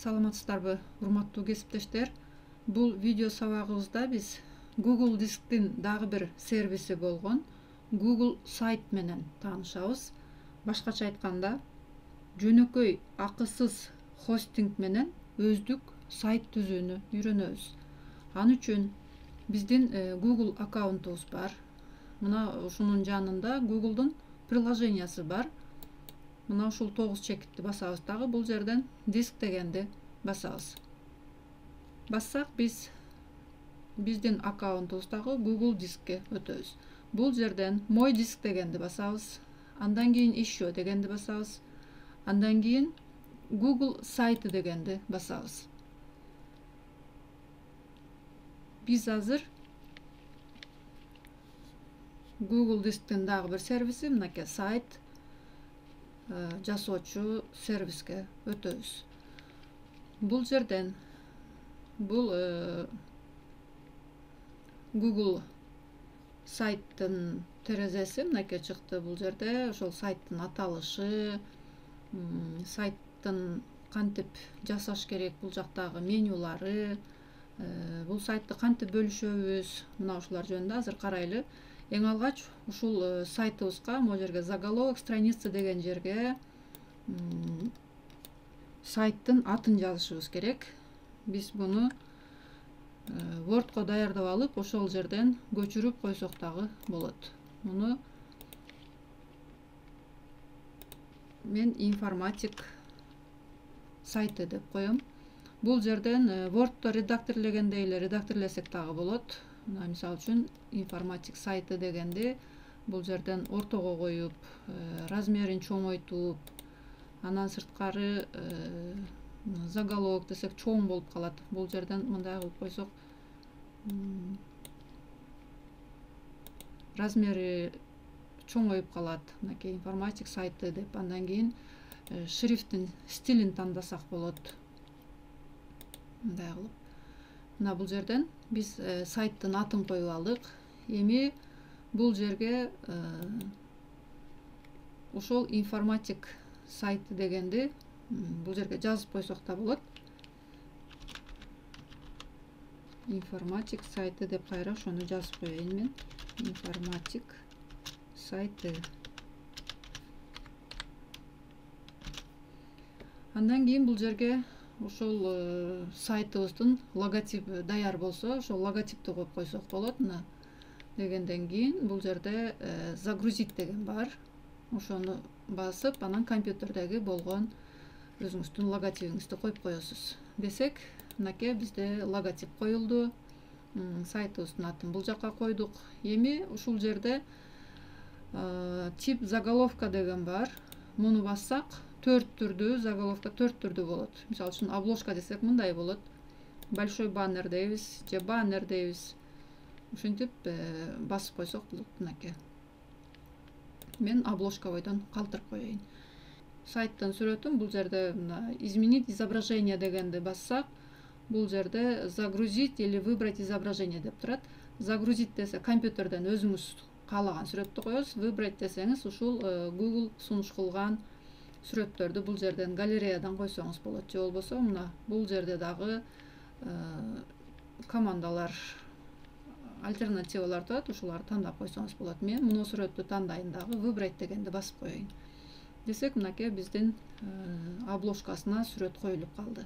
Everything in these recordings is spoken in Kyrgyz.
Саламатсыздарбы, урматтуу кесиптештер. Бул видео сабагыбызда биз Google Дисктин дагы бир сервиси болгон Google сайт менен таанышабыз. Башкача айтканда, жөнөкөй акысыз хостинг менен өздүк сайт түзүүнү үйрөнөбүз. Ал үчүн биздин Google аккаунтубуз бар. Мына ушунун жанында Google'дун приложениясы бар. Мына ушул 9 чекитти басабыз дагы, бул жерден диск дегенди басабыз. Бассак биздин аккаунтубуздагы Google дискке өтөбүз. Бул жерден мой диск дегенди басабыз. Андан кийин еще дегенди басабыз. Андан кийин Google сайты дегенди басабыз. Биз азыр Google дисктин дагы бир сервиси, мынакей сайт жасоочу сервиске өтөбүз. Бул жерден Google сайттын терезеси мынакей чыкты. Бул жерде ошол сайттын аталышы, сайттын кантип жасаш керек, бул жактагы менюлары, бул сайтты кантип бөлүшөбүз, мына ушулар жөнүндө азыр карайлы. Эң алгач ушул сайтыбызга могу жерге заголовок страницы деген жерге сайттын атын жазышыбыз керек. Биз буну Word'ко даярдап алып, ошол жерден көчүрүп койсок дагы болот. Муну мен информатик сайты деп коем. Бул жерден Word'то редакторлегендей эле редакторлесек дагы болот. Мына мисалы үчүн информатик сайты дегенди бул жерден ортого коюп, размерин чоңойтуп, анан сырткары заголовок десек чоң болуп калат. Бул жерден мындай кылып койсок, размери чоңоюп калат. Мынакей информатик сайты деп. Андан кийин шрифттин стилин тандасак болот. Мындай кылып. Мына бул жерден биз сайттын атын коюп алдык. Эми бул жерге ошол информатик сайты дегенди бул жерге жазып койсок да болот. Информатик сайты деп кайра ошону жазып коеюн мен. Информатик сайты. Андан кийин бул жерге ошол сайтыбыздын логотипи даяр болсо, ошол логотипти коюп койсок болот. Мына дегенден кийин бул жерде загрузить деген бар. Ошону басып, анан компьютердеги болгон өзүңүздүн логотипиңизди коюп коесуз. Десек, мынакей бизде логотип коюлду. Сайтыбыздын атын бул жакка койдук. Эми ушул жерде тип заголовка деген бар. Муну бассак, 4 түрдүү заголовка 4 түрдүү болот. Мисалы үчүн обложка десек мындай болот. Большой баннер дейбиз, же баннер дейбиз. Ушинтип басып койсок болот. Мынакей. Мен обложка бойдон калтырып коеюн. Сайттын сүрөтүн бул жерде изменить изображение дегенди бассак, бул жерде загрузить или выбрать изображение деп турат. Загрузить десе компьютерден өзүңүз каалаган сүрөттү коесуз. Выбрать десеңиз ушул Google сунуш кылган сүрөттөрдү бул жерден галереядан койсоңуз болот. Же болбосо мына бул жерде дагы командалар, альтернативалар турат, ушуларды тандап койсоңуз болот. Мен муну сүрөттү тандайын дагы, выбрать дегенди басып коеюн. Десек, мынакей биздин обложкасына сүрөт коюлуп калды.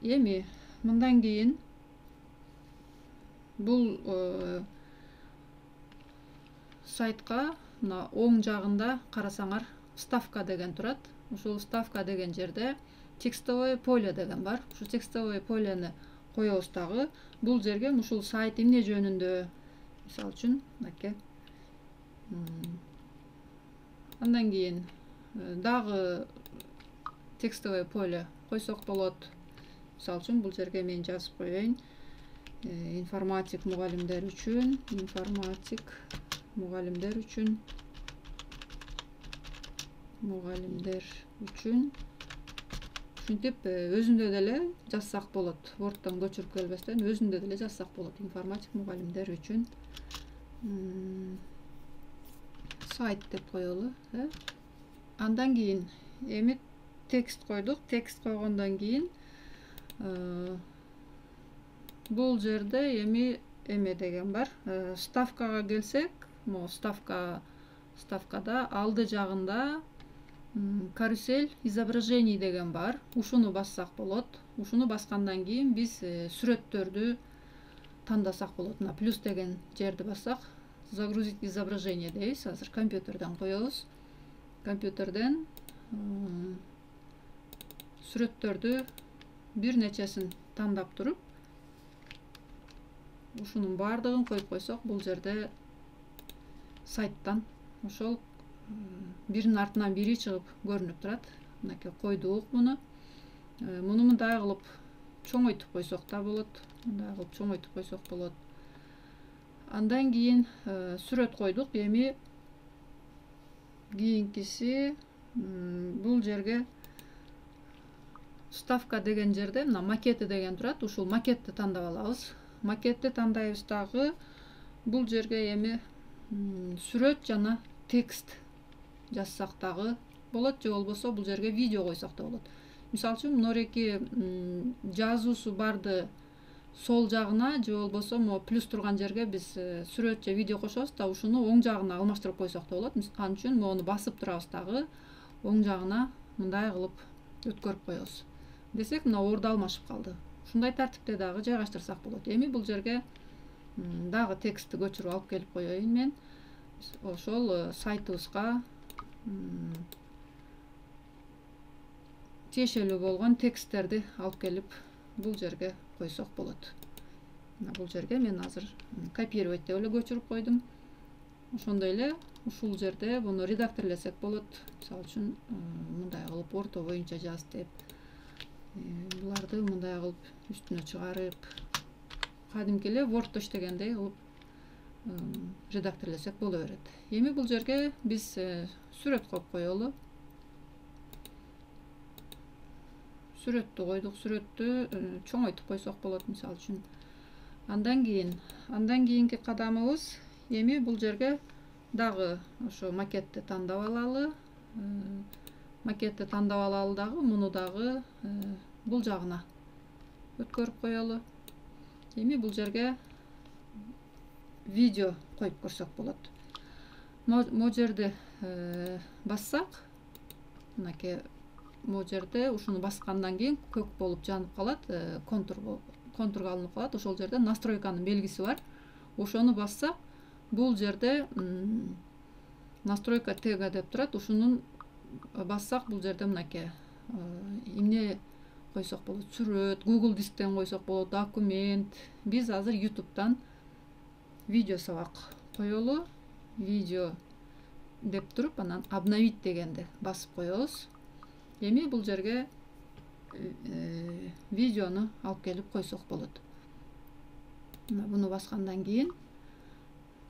Эми мындан кийин бул сайтка мына оң жагында карасаңар вставка деген турат. Ушул вставка деген жерде текстовое поле деген бар. Ушул текстовое полени коебуз дагы. Бул жерге ушул сайт эмне жөнүндө, мисалы үчүн, мынакей. Андан кийин дагы текстовое поле койсок болот. Мисалы үчүн бул жерге мен жазып коеюн. Информатик мугалимдер үчүн, информатик мугалимдер үчүн, мугалимдер үчүн. Ушинтип өзүндө деле жазсак болот. Word'тон көчүрүп келбестен өзүндө деле жазсак болот. Информатик мугалимдер үчүн сайт деп коелу. Андан кийин эми текст койдук. Текст койгондон кийин бул жерде эми эме деген бар. Ставкага келсек, могу ставкада алды жагында карусель изображений деген бар. Ушуну бассак болот. Ушуну баскандан кийин биз сүрөттөрдү тандасак болот. Мына плюс деген жерди бассак, загрузить изображение дейбиз. Азыр компьютерден коебуз. Компьютерден сүрөттөрдү бир нечесин тандап туруп, ушунун баардыгын коюп койсок, бул жерде сайттан ошол биринин артынан бири чыгып көрүнүп турат. Мынакей койдук муну. Муну мындай кылып чоңойтуп койсок да болот. Мындай кылып чоңойтуп койсок болот. Андан кийин сүрөт койдук. Эми кийинкиси бул жерге ставка деген жерде мына макети деген турат. Ушул макетти тандап алабыз. Макетти тандайбыз дагы. Бул жерге эми сүрөт жана текст жазсак дагы болот, же болбосо бул жерге видео койсок да болот. Мисалы үчүн мынореки жазуусу барды сол жагына, же болбосо могу плюс турган жерге биз сүрөт же видео кошобуз да, ушуну оң жагына алмаштырып койсок да болот. Ал үчүн моуну басып турабыз дагы, оң жагына мындай кылып өткөрүп коебуз десек, мына орду алмашып калды. Ушундай тартипте дагы жайгаштырсак болот. Эми бул жерге дагы текстти көчүрүп алып келип коеюн мен. Ошол сайтыбызга тиешелүү болгон тексттерди алып келип бул жерге койсок болот. Бул жерге мен азыр копировать деп эле көчүрүп койдум. Ошондой эле ушул жерде буну редакторлесек болот. Мисалы үчүн мындай кылып орто боюнча жаз деп, буларды мындай кылып үстүнө чыгарып, кадимки эле Word'то иштегендей кылып редакторлесек боло берет. Эми бул жерге биз сүрөт коюп коелу. Сүрөттү койдук. Сүрөттү чоңойтуп койсок болот, мисалы үчүн. Андан кийинки кадамыбыз эми бул жерге дагы ошо макетти тандап алалы. Макетти тандап алалы дагы, муну дагы бул жагына өткөрүп коелу. Эми бул жерге видео коюп көрсөк болот. Могу жерди бассак, мынакей могу жерде ушуну баскандан кийин көк болуп жанып калат, контурга алынып калат. Ошол жерде настройканын белгиси бар. Ошону бассак, бул жерде настройка тега деп турат. Ушунун бассак, бул жерде мынакей эмне койсок болот? Сүрөт, Google дисктен койсок болот, документ. Биз азыр YouTube'дан видео сабак коелу. Видео деп туруп, анан обновить дегенди басып коебуз. Эми бул жерге видеону алып келип койсок болот. Буну баскандан кийин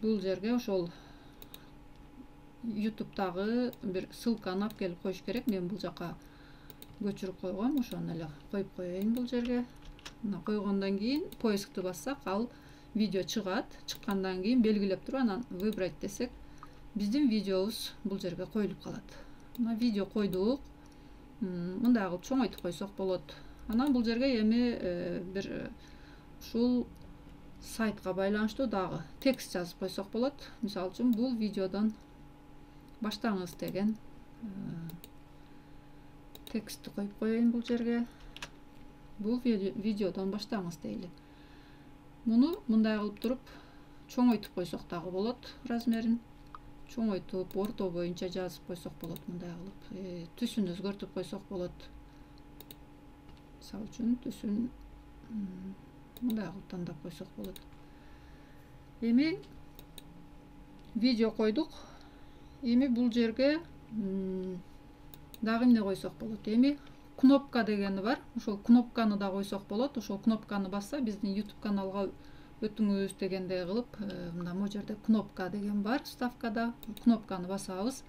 бул жерге ошол YouTube'дагы бир ссылканы алып келип коюш керек. Мен бул жака көчүрүп койгом. Ошону эле коюп коеюн бул жерге. Мына койгондон кийин поискту бассак, ал видео чыгат. Чыккандан кийин белгилеп туруп, анан выбрать десек, биздин видеобуз бул жерге коюлуп калат. Мына видео койдук. Мындай кылып чоңойтуп койсок болот. Анан бул жерге эми бир ушул сайтка байланыштуу дагы текст жазып койсок болот. Мисалы үчүн бул видеодон баштаңыз деген текстти коюп коеюн бул жерге. Бул видеодон баштаңыз дейли. Муну мындай кылып туруп чоңойтуп койсок дагы болот. Размерин чоңойтуп, орто боюнча жазып койсок болот. Мындай кылып түсүн өзгөртүп койсок болот. Мисалы үчүн түсүн мындай кылып тандап койсок болот. Эми видео койдук. Эми бул жерге дагы эмне койсок болот? Эми кнопка дегени бар. Ошол кнопканы да койсок болот. Ошол кнопканы басса, биздин YouTube каналга өтүңүз дегендей кылып, мына могу жерде кнопка деген бар. Ставкада кнопканы басабыз.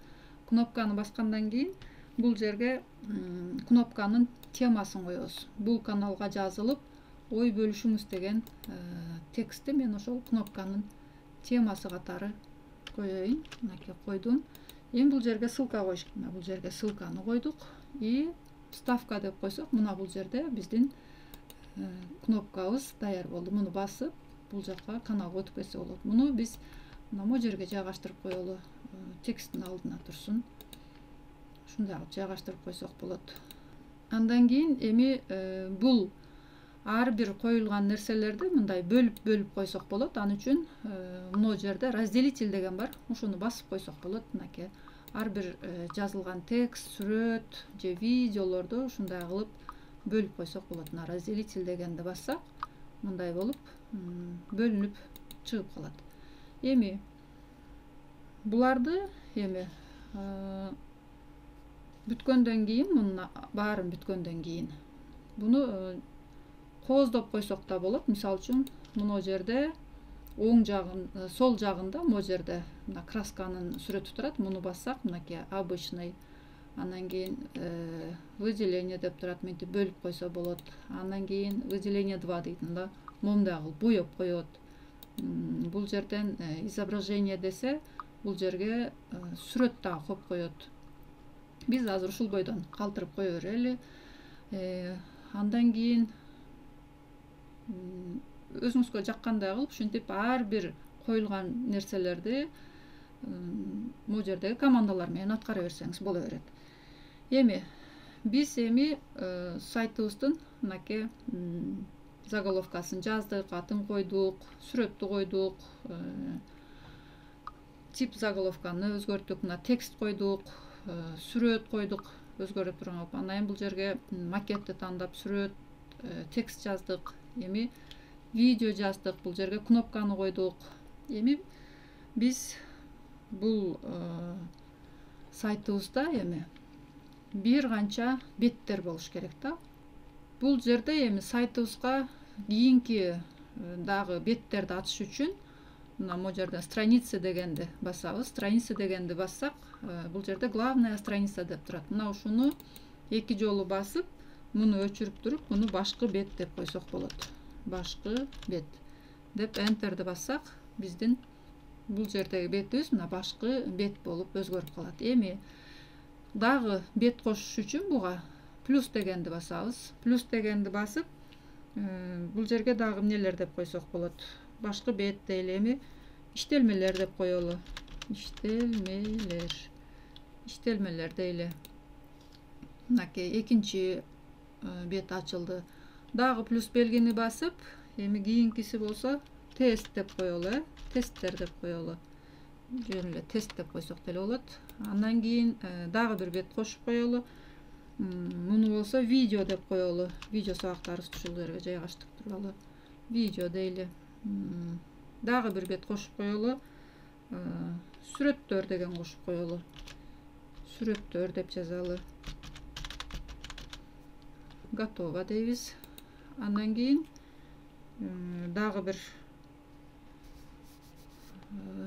Кнопканы баскандан кийин бул жерге кнопканын темасын коебуз. Бул каналга жазылып, ой бөлүшүңүз деген текстти мен ошол кнопканын темасы катары коеюн. Мынакей койдум. Эми бул жерге ссылка коюш керек. Бул жерге ссылканы койдук. И вставка деп койсок, мына бул жерде биздин кнопкабыз даяр болду. Муну басып, бул жакка каналга өтүп кетсе болот. Муну биз мына могу жерге жайгаштырып коелу. Тексттин алдына турсун. Ушундай кылып жайгаштырып койсок болот. Андан кийин эми бул ар бир коюлган нерселерди мындай бөлүп койсок болот. Аны үчүн могу жерде разделитель деген бар. Ошону басып койсок болот. Мынакей ар бир жазылган текст, сүрөт же видеолорду ушундай кылып бөлүп койсок болот. Мына разделитель дегенди бассак, мындай болуп бөлүнүп чыгып калат. Эми буларды эми бүткөндөн кийин, мунун баарын бүткөндөн кийин буну кооздоп койсок да болот. Мисалы үчүн мына жерде оң жагын, сол жагында могу жерде мына красканын сүрөтү турат. Муну бассак, мынакей обычный, андан кийин выделение деп турат. Мынтип бөлүп койсо болот. Андан кийин выделение 2 дейт. Мында момундай кылып боеп коет. Бул жерден изображение десе, бул жерге сүрөт дагы коюп коет. Биз азыр ушул бойдон калтырып кое берели. Андан кийин өзүңүзгө жаккандай кылып ушинтип ар бир коюлган нерселерди могу жердеги командалар менен аткара берсеңиз боло берет. Эми биз сайтыбыздын мынакей заголовкасын жаздык, атын койдук, сүрөттү койдук, тип заголовканы өзгөрттүк, мына текст койдук, сүрөт койдук, өзгөрүп турган болуп. Андан кийин бул жерге макетти тандап сүрөт, текст жаздык, эми видео жаздык, бул жерге кнопканы койдук. Эми биз бул сайтыбызда эми бир канча беттер болуш керек да. Бул жерде эми сайтыбызга кийинки дагы беттерди ачыш үчүн мына могу жерде страница дегенди басабыз. Страница дегенди бассак, бул жерде главная страница деп турат. Мына ушуну 2 жолу басып, муну өчүрүп туруп, муну башкы бет деп койсок болот. Башкы бет деп энтерди бассак, биздин бул жердеги бетибиз мына башкы бет болуп өзгөрүп калат. Эми дагы бет кошуш үчүн буга плюс дегенди басабыз. Плюс дегенди басып, бул жерге дагы эмнелер деп койсок болот. Башкы бет дейли, эми иштелмелер деп коелу. Иштелмелер дейли. Мынакей экинчи бет ачылды. Дагы плюс белгини басып, эми кийинкиси болсо тест деп коелу, тесттер деп коелу. Жөн эле тест деп койсок деле болот. Андан кийин дагы бир бет кошуп коелу. Муну болсо видео деп коелу. Видео сабактарыбызды ушул жерге жайгаштырып туралы. Видео дейли. Дагы бир бет кошуп коелу. Сүрөттөр деген кошуп коелу. Сүрөттөр деп жазалы. Готово дейбиз. Андан кийин дагы бир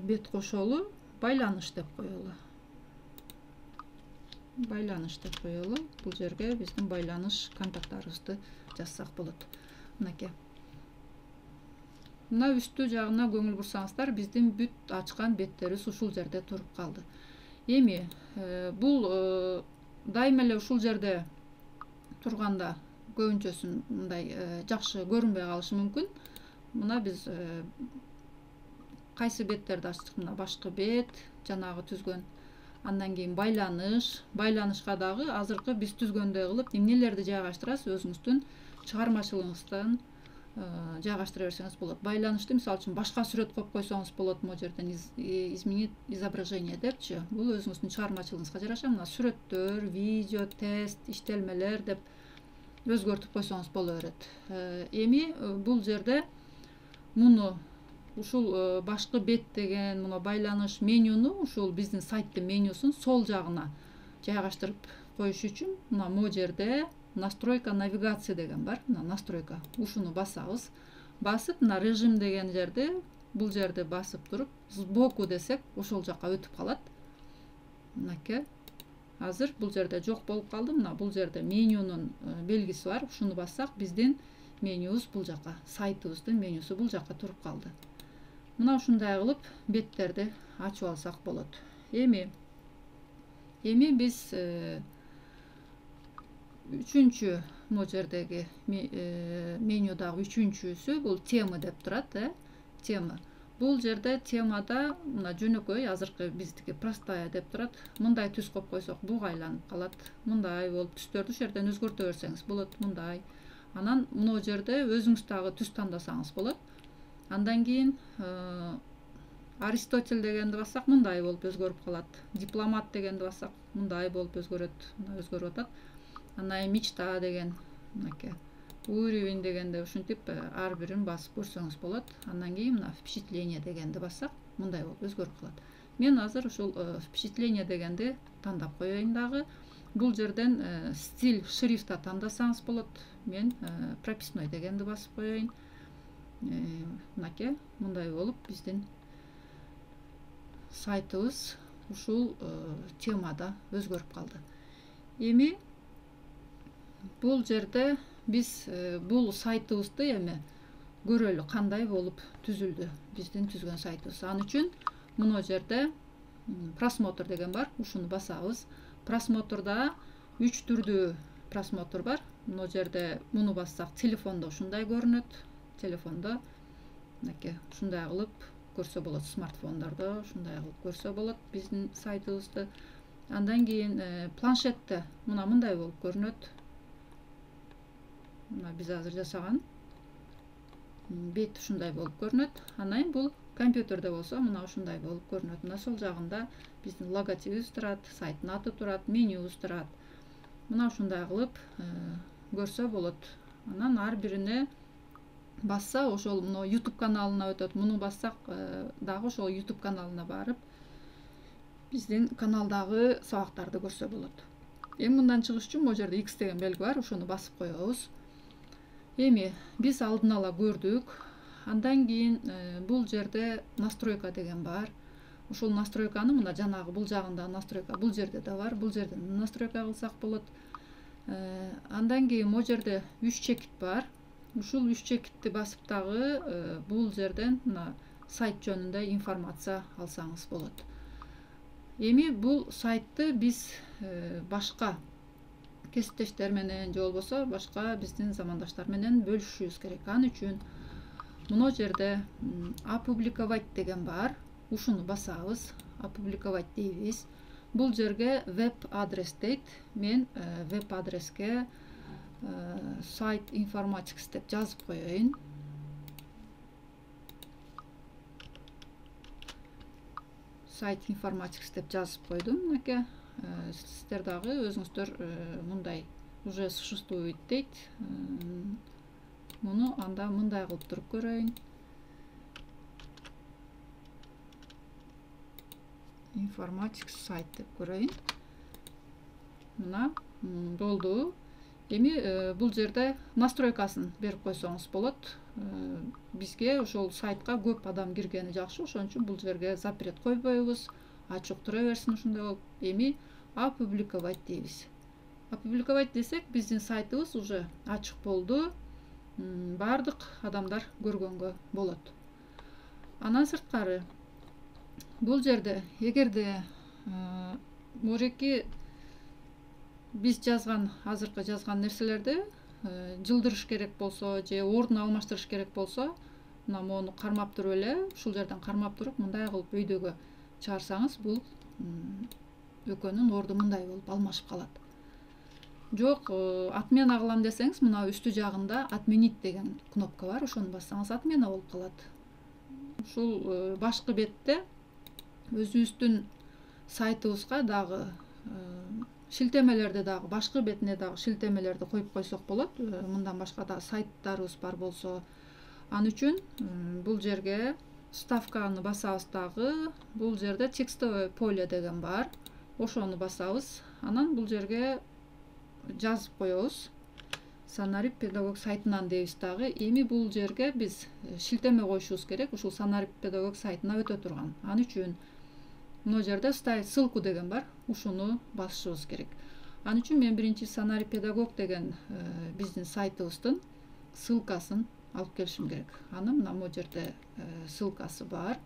бет кошолу. Байланыш деп коелу. Байланыш деп коелу. Бул жерге биздин байланыш контакттарыбызды жазсак болот. Мынакей. Мына үстү жагына көңүл бурсаңыздар, биздин бүт ачкан беттерибиз ушул жерде туруп калды. Эми бул дайыма эле ушул жерде турганда көбүнчөсүн мындай жакшы көрүнбөй калышы мүмкүн. Мына биз кайсы беттерди ачтык? Мына башкы бет, жанагы түзгөн. Андан кийин байланыш. Байланышка дагы азыркы биз түзгөндөй кылып эмнелерди жайгаштырасыз, өзүңүздүн чыгармачылыгыңыздан жайгаштыра берсеңиз болот. Байланышты мисалы үчүн башка сүрөт коюп койсоңуз болот. Могу жерден изменить изображение депчи. Бул өзүңүздүн чыгармачылыгыңызга жараша. Мына сүрөттөр, видео, тест, иштелмелер деп өзгөртүп койсоңуз боло берет. Эми бул жерде муну ушул башкы бет деген мына байланыш менюну, ушул биздин сайттын менюсун сол жагына жайгаштырып коюш үчүн мына могу жерде настройка навигации деген бар. Мына настройка. Ушуну басабыз. Басып, мына режим деген жерде, бул жерде басып туруп, сбоку десек, ошол жакка өтүп калат. Мынакей. Азыр бул жерде жок болуп калды. Мына бул жерде менюнун белгиси бар. Ушуну бассак, биздин менюбуз бул жакка, сайтыбыздын менюсу бул жакка туруп калды. Мына ушундай кылып беттерди ачып алсак болот. Эми биз үчүнчү могу жердеги менюдагы үчүнчүсү бул тема деп турат, тема. Бул жерде темада мына жөнөкөй азыркы биздики простая деп турат. Мындай түз коюп койсок буга айланып калат. Мындай болуп түстөрдү ушул жерден өзгөртө берсеңиз болот, мындай. Анан мына жерде өзүңүз дагы түз тандасаңыз болот. Андан кийин Аристотель дегенди бассак мындай болуп өзгөрүп калат. Дипломат дегенди бассак мындай болуп өзгөрөт, өзгөрүп атат. Анан мечта деген, мынакей, уровень дегенде ушинтип ар бирин басып көрсөңүз болот. Андан кийин мына впечатление дегенди бассак мындай болуп өзгөрүп калат. Мен азыр ушул впечатление дегенди тандап коеюн дагы. Бул жерден стиль шрифта тандасаңыз болот. Мен прописной дегенди басып коеюн. Мынакей, мындай болуп биздин сайтыбыз ушул темада өзгөрүп калды. Эми бул жерде биз бул сайтыбызды эми көрөлү кандай болуп түзүлдү биздин түзгөн сайтыбыз. Ал үчүн мына жерде просмотр деген бар. Ушуну басабыз. Просмотрда 3 түрдүү просмотр бар. Мына жерде муну бассак телефондо ушундай көрүнөт. Телефондо мынакей ушундай кылып көрсө болот, смартфондордо ушундай кылып көрсө болот биздин сайтыбызды. Андан кийин планшетте мына мындай болуп көрүнөт. Мына биз азыр жасаган бет ушундай болуп көрүнөт. Анан бул компьютерде болсо мына ушундай болуп көрүнөт. Мына сол жагында биздин логотипибиз турат, сайттын аты турат, менюбуз турат. Мына ушундай кылып көрсө болот. Анан ар бирине басса ошол мына YouTube каналына өтөт. Муну бассак дагы ошол YouTube каналына барып биздин каналдагы сабактарды көрсө болот. Эми мындан чыгыш үчүн могу жерде X деген белги бар, ошону басып коебуз. Эми биз алдын ала көрдүк. Андан кийин бул жерде настройка деген бар. Ушул настройканы мына жанагы бул жагында настройка бул жерде да бар. Бул жерден настройка кылсак болот. Андан кийин могу жерде 3 чекит бар. Ушул 3 чекитти басып дагы бул жерден мына сайт жөнүндө информация алсаңыз болот. Эми бул сайтты биз башка кесиптештер менен же болбосо башка биздин замандаштар менен бөлүшүшүбүз керек. Ал үчүн мына жерде опубликовать деген бар. Ушуну басабыз. Опубликовать дейбиз. Бул жерге веб адрес дейт. Мен веб адреске сайт информатикс деп жазып коеюн. Сайт информатикс деп жазып койдум. Мынакей сиздер дагы өзүңүздөр мындай уже существует дейт. Муну анда мындай кылып туруп көрөйүн. Информатикс сайт деп көрөйүн. Мына болду. Эми бул жерде настройкасын берип койсоңуз болот. Бизге ошол сайтка көп адам киргени жакшы, ошон үчүн бул жерге запрет койбойбуз. Ачык тура берсин ушундай болуп. Эми опубликовать дейбиз. Опубликовать десек биздин сайтыбыз уже ачык болду. Бардык адамдар көргөнгө болот. Андан сырткары бул жерде эгерде мореки биз жазган азыркы жазган нерселерди жылдырыш керек болсо же ордун алмаштырыш керек болсо, мына мону кармап туруп эле ушул жерден кармап туруп мындай кылып өйдөгө чыгарсаңыз бул экөөнүн орду мындай болуп алмашып калат. Жок, отмена кылам десеңиз, мына үстү жагында отменить деген кнопка бар, ошону бассаңыз отмена болуп калат. Ушул башкы бетте өзүбүздүн сайтыбызга дагы шилтемелерди дагы башкы бетине дагы шилтемелерди коюп койсок болот. Мындан башка да сайттарыбыз бар болсо. Ал үчүн бул жерге вставканы басабыз дагы. Бул жерде текстовое поле деген бар. Ошону басабыз. Анан бул жерге жазып коебуз. Санарип педагог сайтынан дейбиз дагы. Эми бул жерге биз шилтеме коюшубуз керек. Ушул Санарип педагог сайтына өтө турган. Ал үчүн мына жерде вставить ссылку деген бар. Ушуну басышыбыз керек. Ал үчүн мен биринчи Санарип педагог деген биздин сайтыбыздын ссылкасын алып келишим керек. Аны мына бул жерде ссылкасы бар.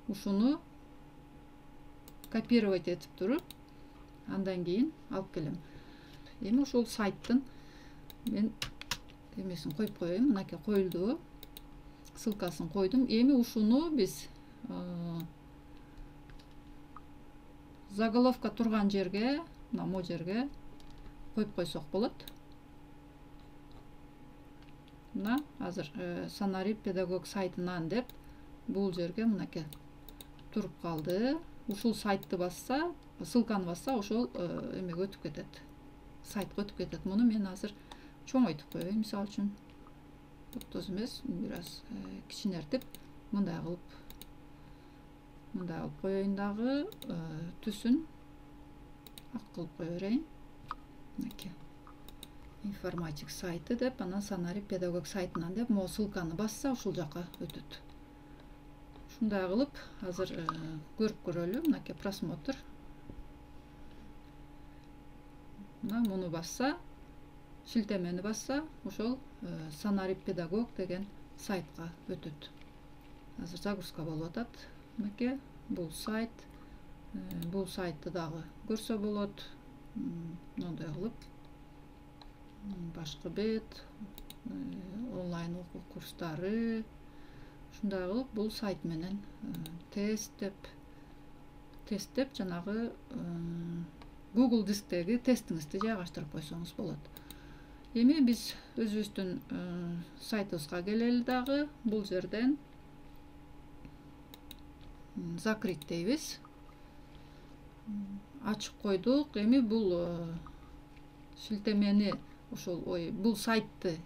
Ушуну копировать этип туруп, андан кийин алып келем. Эми ушул сайттын мен эмесин коюп коеюн. Мынакей коюлду. Ссылкасын койдум. Эми ушуну биз заголовка турган жерге, мына могу жерге коюп койсок болот. Мына азыр Сценарий педагог сайтынан деп бул жерге мынакей туруп калды. Ушул сайтты басса, ссылканы басса, ошол эмеге өтүп кетет. Сайтка өтүп кетет. Муну мен азыр чоңойтуп коеюн. Мисалы үчүн тоз эмес, бир аз кичинертип, мындай кылып коеюн дагы, түсүн ак кылып кое берейин. Мынакей информатик сайты деп, анан Сценарий педагог сайтынан деп, могу ссылканы басса ушул жака өтөт. Ушундай кылып азыр көрүп көрөлү. Мынакей просмотр. Мына муну басса, шилтемени басса, ошол Сценарий педагог деген сайтка өтөт. Азыр загрузка болуп атат. Мынакей бул сайт, бул сайтты дагы көрсө болот. Мындай кылып башкы бет, онлайн окуу курстары, ушундай кылып бул сайт менен тест деп жанагы Google дисктеги тестиңизди жайгаштырып койсоңуз болот. Эми биз өзүбүздүн сайтыбызга келели дагы. Бул жерден закрыть дейбиз. Ачып койдук. Эми бул шилтемени ошол бул сайтты,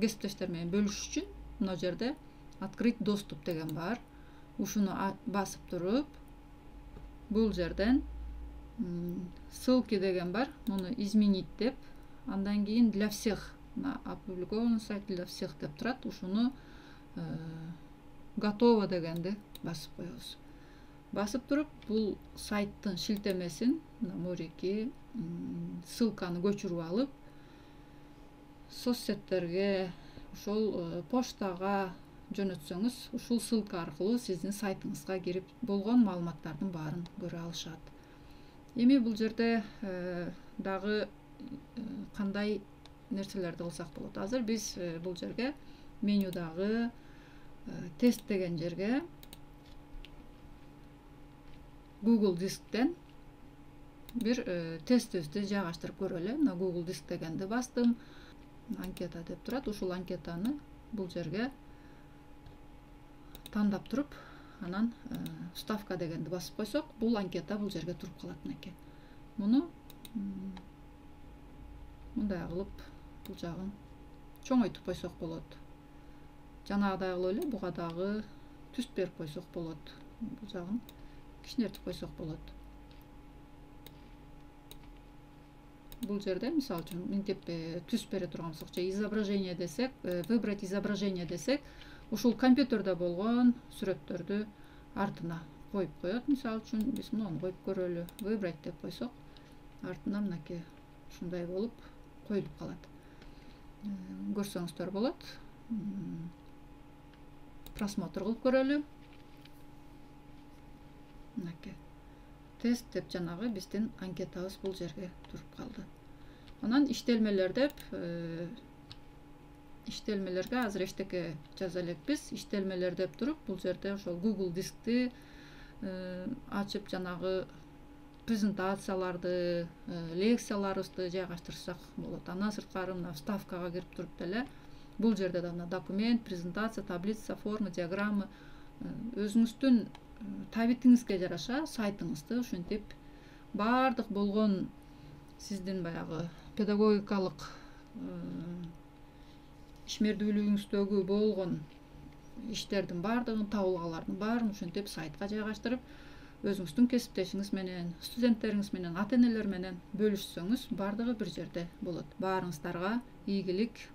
кесиптештер менен бөлүш үчүн мына жерде открыть доступ деген бар. Ушуну басып туруп, бул жерден ссылки деген бар. Муну изменить деп, андан кийин для всех, на опубликованный сайт для всех деп турат. Ушуну готово дегенди басып коебуз. Басып туруп, бул сайттын шилтемесин, мурики ссылканы көчүрүп алып, соцсеттерге, ошол поштага жөнөтсөңүз, ушул ссылка аркылуу сиздин сайтыңызга кирип болгон маалыматтардын баарын көрө алышат. Эми бул жерде дагы кандай нерселерди кылсак болот? Азыр биз бул жерге менюдагы тест деген жерге Google дисктен бир тестибизди жайгаштырып көрөлү. Мына Google диск дегенди бастым. Анкета деп турат. Ушул анкетаны бул жерге тандап туруп, анан вставка дегенди басып койсок, бул анкета бул жерге туруп калат. Мынакей. Муну мындай кылып бул жагын чоңойтуп койсок болот. Жанагыдай кылып эле буга дагы түс берип койсок болот. Бул жагын кичинертип койсок болот. Бул жерде мисалы үчүн мынтип түс бере турган болсок, же изображение десек, выбрать изображение десек, ушул компьютерде болгон сүрөттөрдү артына коюп коет. Мисалы үчүн биз муну коюп көрөлү. Выбрать деп койсок, артына мынакей ушундай болуп коюлуп калат. Көрсөңүздөр болот. Просмотр кылып көрөлү. Мынакей тест деп жанагы биздин анкетабыз бул жерге туруп калды. Анан иштелмелер деп, иштелмелерге азыр эчтеке жаза элекпиз. Иштелмелер деп туруп, бул жерде ошол Google дискти ачып жанагы презентацияларды, лекцияларыбызды жайгаштырсак болот. Андан сырткары мына вставкага кирип туруп деле бул жерде да мына документ, презентация, таблица, форма, диаграмма өзүңүздүн табитиңизге жараша сайтыңызды ушинтип баардык болгон сиздин баягы педагогикалык ишмердүүлүгүңүздөгү болгон иштердин баардыгын, табылгалардын баарын ушинтип сайтка жайгаштырып, өзүңүздүн кесиптешиңиз менен, студенттериңиз менен, ата-энелер менен бөлүшсөңүз, баардыгы бир жерде болот. Баарыңыздарга ийгилик,